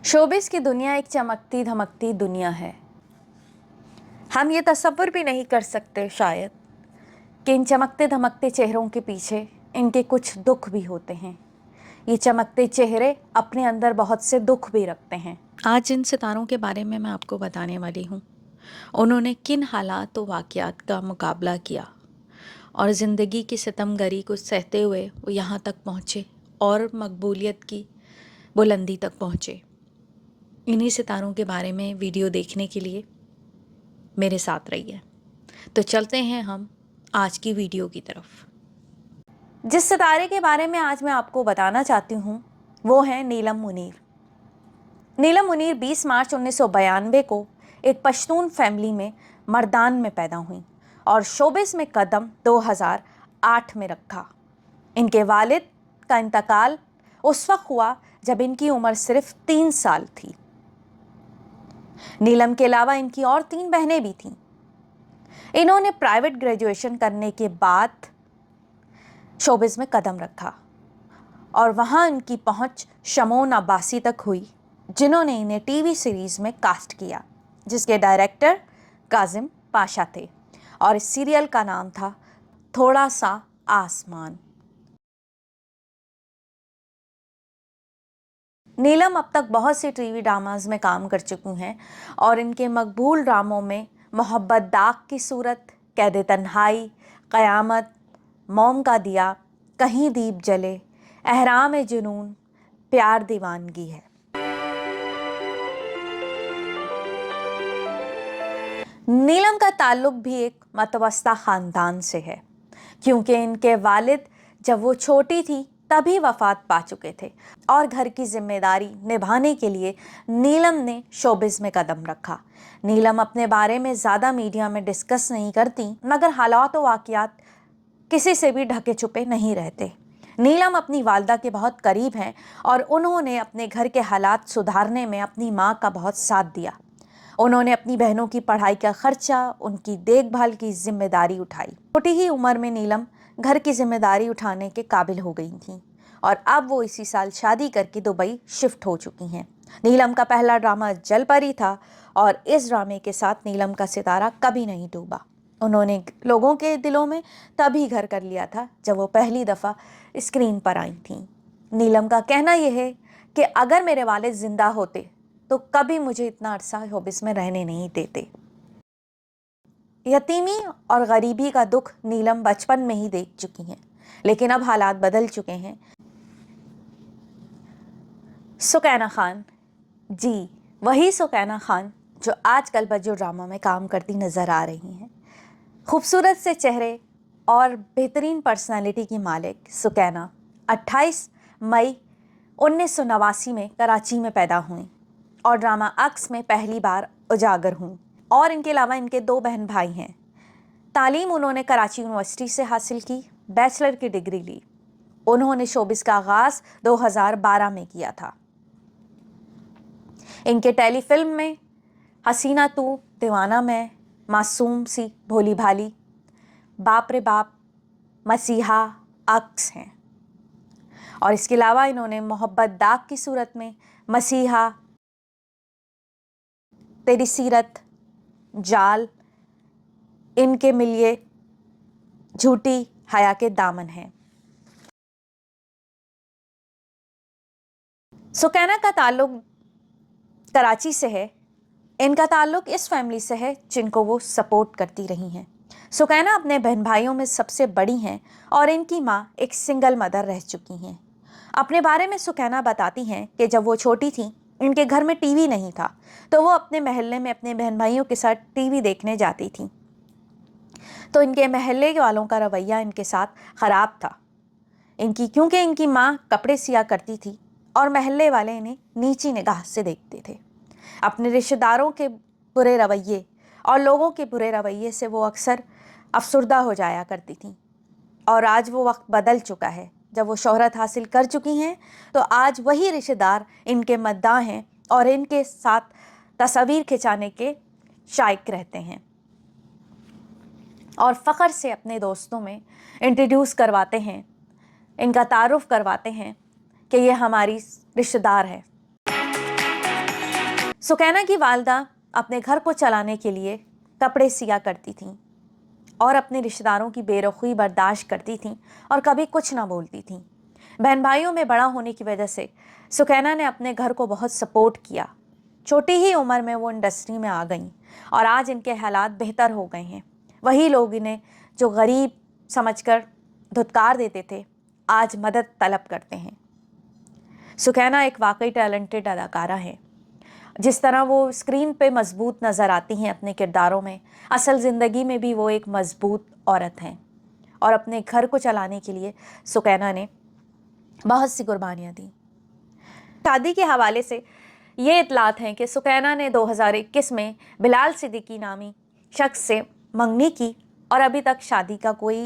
Showbiz की दुनिया एक चमकती धमकती दुनिया है। हम ये तसव्वुर भी नहीं कर सकते शायद कि इन चमकते धमकते चेहरों के पीछे इनके कुछ दुख भी होते हैं। ये चमकते चेहरे अपने अंदर बहुत से दुख भी रखते हैं। आज जिन सितारों के बारे में मैं आपको बताने वाली हूँ, उन्होंने किन हालात व वाक़यात का मुकाबला किया और ज़िंदगी की सितमगरी को सहते हुए वो यहाँ तक पहुँचे और मकबूलियत की बुलंदी तक पहुँचे। इन्हीं सितारों के बारे में वीडियो देखने के लिए मेरे साथ रहिए। तो चलते हैं हम आज की वीडियो की तरफ। जिस सितारे के बारे में आज मैं आपको बताना चाहती हूँ वो है नीलम मुनीर। नीलम मुनीर 20 मार्च 1992 को एक पश्तून फैमिली में मर्दान में पैदा हुई और शोबिस में कदम 2008 में रखा। इनके वालिद का इंतकाल उस वक्त हुआ जब इनकी उम्र सिर्फ 3 साल थी। नीलम के अलावा इनकी और 3 बहनें भी थीं। इन्होंने प्राइवेट ग्रेजुएशन करने के बाद शोबिस में कदम रखा और वहां इनकी पहुंच शमोन अब्बासी तक हुई, जिन्होंने इन्हें टीवी सीरीज में कास्ट किया, जिसके डायरेक्टर काजिम पाशा थे और इस सीरियल का नाम था थोड़ा सा आसमान। नीलम अब तक बहुत से टीवी ड्रामाज में काम कर चुकी हैं और इनके मकबूल ड्रामों में मोहब्बत दाग की सूरत, कैद तन्हाई, क़यामत, मोम का दिया, कहीं दीप जले, एहराम जुनून, प्यार दीवानगी है। नीलम का ताल्लुक भी एक मतवस्ता ख़ानदान से है, क्योंकि इनके वालिद जब वो छोटी थी तभी वफ़ात पा चुके थे और घर की जिम्मेदारी निभाने के लिए नीलम ने शोबिस में कदम रखा। नीलम अपने बारे में ज़्यादा मीडिया में डिस्कस नहीं करती, मगर हालात व वाक़यात किसी से भी ढके छुपे नहीं रहते। नीलम अपनी वालदा के बहुत करीब हैं और उन्होंने अपने घर के हालात सुधारने में अपनी माँ का बहुत साथ दिया। उन्होंने अपनी बहनों की पढ़ाई का खर्चा, उनकी देखभाल की जिम्मेदारी उठाई। छोटी ही उम्र में नीलम घर की जिम्मेदारी उठाने के काबिल हो गई थीं और अब वो इसी साल शादी करके दुबई शिफ्ट हो चुकी हैं। नीलम का पहला ड्रामा जलपरी था और इस ड्रामे के साथ नीलम का सितारा कभी नहीं डूबा। उन्होंने लोगों के दिलों में तभी घर कर लिया था जब वो पहली दफ़ा स्क्रीन पर आई थीं। नीलम का कहना यह है कि अगर मेरे वालिद ज़िंदा होते तो कभी मुझे इतना अरसा शोबिस में रहने नहीं देते। यतीमी और गरीबी का दुख नीलम बचपन में ही देख चुकी हैं, लेकिन अब हालात बदल चुके हैं। सुकैना खान, जी वही सुकैना खान जो आजकल बज्जो ड्रामा में काम करती नज़र आ रही हैं। खूबसूरत से चेहरे और बेहतरीन पर्सनालिटी की मालिक सुकैना 28 मई 1989 में कराची में पैदा हुई और ड्रामा अक्स में पहली बार उजागर हुई। और इनके अलावा इनके 2 बहन भाई हैं। तालीम उन्होंने कराची यूनिवर्सिटी से हासिल की, बैचलर की डिग्री ली। उन्होंने शोबिस का आगाज़ 2012 में किया था। इनके टेलीफिल्म में हसीना तू, दीवाना मैं, मासूम सी भोली भाली, बाप रे बाप, मसीहा, अक्स हैं। और इसके अलावा इन्होंने मोहब्बत दाग की सूरत में, मसीहा, तेरी सीरत, जाल, इनके मिलिए, झूठी, हया के दामन है। सुकैना का ताल्लुक कराची से है। इनका ताल्लुक इस फैमिली से है जिनको वो सपोर्ट करती रही हैं। सुकैना अपने बहन भाइयों में सबसे बड़ी हैं और इनकी माँ एक सिंगल मदर रह चुकी हैं। अपने बारे में सुकैना बताती हैं कि जब वो छोटी थी, इनके घर में टीवी नहीं था, तो वो अपने महल्ले में अपने बहन भाइयों के साथ टीवी देखने जाती थी। तो इनके महल्ले वालों का रवैया इनके साथ ख़राब था। क्योंकि इनकी माँ कपड़े सिया करती थी और महल्ले वाले इन्हें नीची निगाह से देखते थे। अपने रिश्तेदारों के बुरे रवैये और लोगों के बुरे रवैये से वो अक्सर अफसुर्दा हो जाया करती थी। और आज वो वक्त बदल चुका है। जब वो शोहरत हासिल कर चुकी हैं तो आज वही रिश्तेदार इनके मद्दाह हैं और इनके साथ तस्वीर खिंचाने के शायक रहते हैं और फ़ख्र से अपने दोस्तों में इंट्रोड्यूस करवाते हैं, इनका तारुफ करवाते हैं कि ये हमारी रिश्तेदार है। सुकैना की वालदा अपने घर को चलाने के लिए कपड़े सिया करती थीं और अपने रिश्तेदारों की बेरुखी बर्दाश्त करती थीं और कभी कुछ ना बोलती थीं। बहन भाइयों में बड़ा होने की वजह से सुकैना ने अपने घर को बहुत सपोर्ट किया। छोटी ही उम्र में वो इंडस्ट्री में आ गईं और आज इनके हालात बेहतर हो गए हैं। वही लोग इन्हें जो गरीब समझकर धुतकार देते थे, आज मदद तलब करते हैं। सुकैना एक वाकई टैलेंटेड अदाकारा है। जिस तरह वो स्क्रीन पे मजबूत नज़र आती हैं अपने किरदारों में, असल ज़िंदगी में भी वो एक मजबूत औरत हैं और अपने घर को चलाने के लिए सुकैना ने बहुत सी कुर्बानियाँ दी। शादी के हवाले से ये इतलात हैं कि सुकैना ने 2021 में बिलाल सिद्दीकी नामी शख्स से मंगनी की और अभी तक शादी का कोई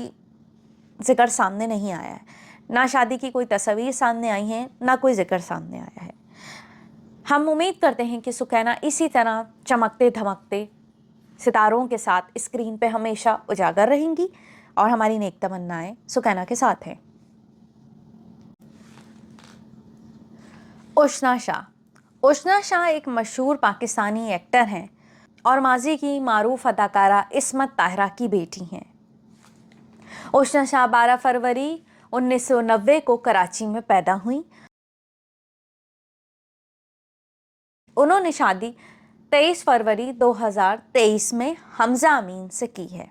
जिक्र सामने नहीं आया है। ना शादी की कोई तस्वीर सामने आई है, ना कोई जिक्र सामने आया है। हम उम्मीद करते हैं कि सुकैना इसी तरह चमकते धमकते सितारों के साथ स्क्रीन पे हमेशा उजागर रहेंगी और हमारी नेक तमन्नाएं सुकैना के साथ हैं। उशना शाह। उशना शाह एक मशहूर पाकिस्तानी एक्टर हैं और माजी की मारूफ अदाकारा इस्मत ताहरा की बेटी हैं। उशना शाह 12 फरवरी 1990 को कराची में पैदा हुई। उन्होंने शादी 23 फरवरी 2023 में हमजा अमीन से की है।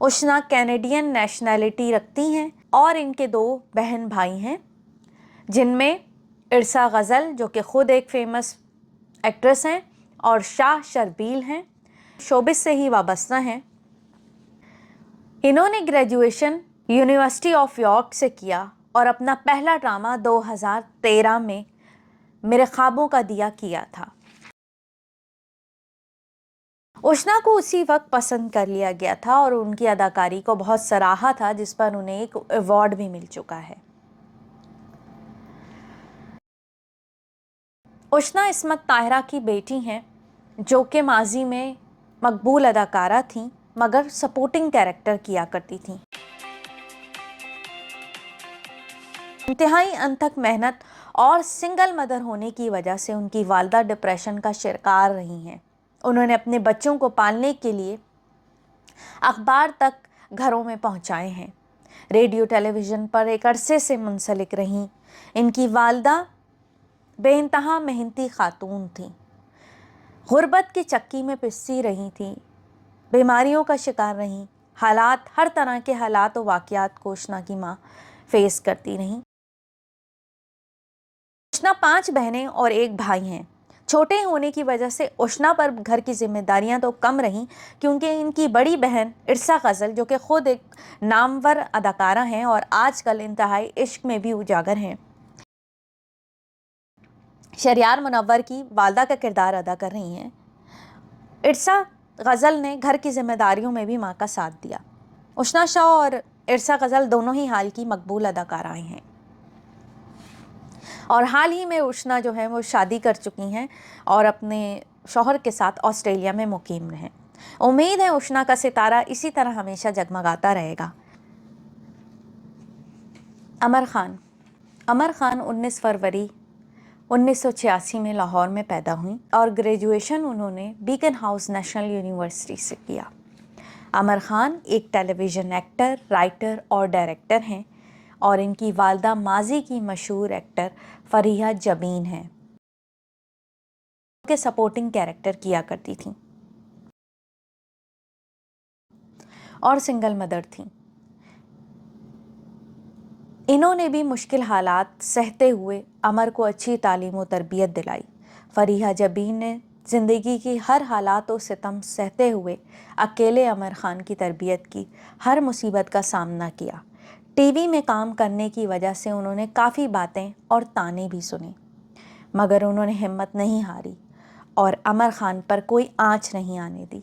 उशना कैनेडियन नेशनैलिटी रखती हैं और इनके 2 बहन भाई हैं, जिनमें इरसा गज़ल जो कि ख़ुद एक फेमस एक्ट्रेस हैं और शाह शर्बील हैं, शोबिस से ही वाबस्ता हैं। इन्होंने ग्रेजुएशन यूनिवर्सिटी ऑफ यॉर्क से किया और अपना पहला ड्रामा 2013 में मेरे ख्वाबों का दिया किया था। उशना को उसी वक्त पसंद कर लिया गया था और उनकी अदाकारी को बहुत सराहा था, जिस पर उन्हें एक अवार्ड भी मिल चुका है। उशना इस्मत ताहरा की बेटी हैं, जो कि माजी में मकबूल अदाकारा थीं मगर सपोर्टिंग कैरेक्टर किया करती थीं। इंतहाई अनथक मेहनत और सिंगल मदर होने की वजह से उनकी वालदा डिप्रेशन का शिकार रही हैं। उन्होंने अपने बच्चों को पालने के लिए अखबार तक घरों में पहुंचाए हैं। रेडियो टेलीविज़न पर एक अरसे से मुंसलिक रहीं। इनकी वालदा बेइंतहा मेहनती खातून थीं, गुर्बत की चक्की में पिसती रही थीं, बीमारियों का शिकार रहीं। हर तरह के हालात और वाक़यात को उशना की माँ फेस करती रहीं। उशना 5 बहनें और 1 भाई हैं। छोटे होने की वजह से उशना पर घर की जिम्मेदारियां तो कम रहीं, क्योंकि इनकी बड़ी बहन इरसा गज़ल जो कि ख़ुद एक नामवर अदाकारा हैं और आजकल इंतहाई इश्क में भी उजागर हैं, शरियार मुनव्वर की वालदा का किरदार अदा कर रही हैं। इरसा गज़ल ने घर की जिम्मेदारियों में भी माँ का साथ दिया। उशना शाह और इरसा गज़ल दोनों ही हाल की मकबूल अदाकाराएँ हैं और हाल ही में उशना जो है वो शादी कर चुकी हैं और अपने शौहर के साथ ऑस्ट्रेलिया में मुकीम हैं। उम्मीद है उशना का सितारा इसी तरह हमेशा जगमगाता रहेगा। अमर खान। अमर खान 19 फरवरी 1986 में लाहौर में पैदा हुई और ग्रेजुएशन उन्होंने बीकन हाउस नेशनल यूनिवर्सिटी से किया। अमर खान एक टेलीविज़न एक्टर, राइटर और डायरेक्टर हैं और इनकी वालदा माजी की मशहूर एक्टर फरीहा जबीन हैं, के सपोर्टिंग कैरेक्टर किया करती थीं और सिंगल मदर थीं। इन्होंने भी मुश्किल हालात सहते हुए अमर को अच्छी तालीम और तरबियत दिलाई। फरीहा जबीन ने ज़िंदगी की हर हालात और सितम सहते हुए अकेले अमर खान की तरबियत की, हर मुसीबत का सामना किया। टीवी में काम करने की वजह से उन्होंने काफ़ी बातें और ताने भी सुने, मगर उन्होंने हिम्मत नहीं हारी और अमर खान पर कोई आँच नहीं आने दी।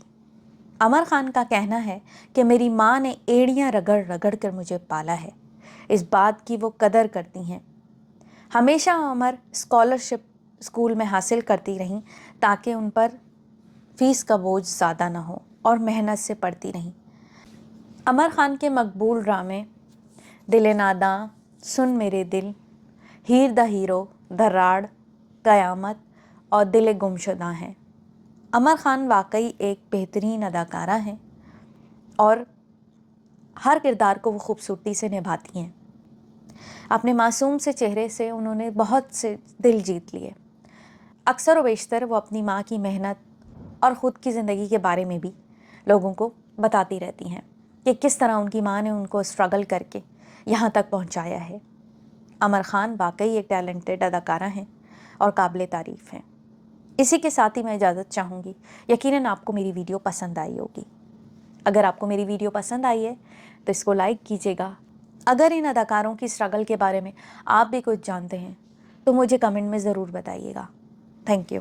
अमर खान का कहना है कि मेरी माँ ने एड़ियाँ रगड़ रगड़ कर मुझे पाला है, इस बात की वो कदर करती हैं। हमेशा अमर स्कॉलरशिप स्कूल में हासिल करती रहीं ताकि उन पर फ़ीस का बोझ ज़्यादा ना हो और मेहनत से पढ़ती रहीं। अमर खान के मकबूल ड्रामे दिल नादां, सुन मेरे दिल, हीर द हीरो, दर्राड़, क़यामत और दिल गुमशुदा हैं। अमर खान वाकई एक बेहतरीन अदाकारा हैं और हर किरदार को वो खूबसूरती से निभाती हैं। अपने मासूम से चेहरे से उन्होंने बहुत से दिल जीत लिए। अक्सर व बेशतर वो अपनी माँ की मेहनत और ख़ुद की ज़िंदगी के बारे में भी लोगों को बताती रहती हैं कि किस तरह उनकी माँ ने उनको स्ट्रगल करके यहाँ तक पहुँचाया है। अमर खान वाकई एक टैलेंटेड अदाकारा हैं और काबिल तारीफ़ हैं। इसी के साथ ही मैं इजाज़त चाहूँगी। यकीनन आपको मेरी वीडियो पसंद आई होगी। अगर आपको मेरी वीडियो पसंद आई है तो इसको लाइक कीजिएगा। अगर इन अदाकारों की स्ट्रगल के बारे में आप भी कुछ जानते हैं तो मुझे कमेंट में ज़रूर बताइएगा। Thank you.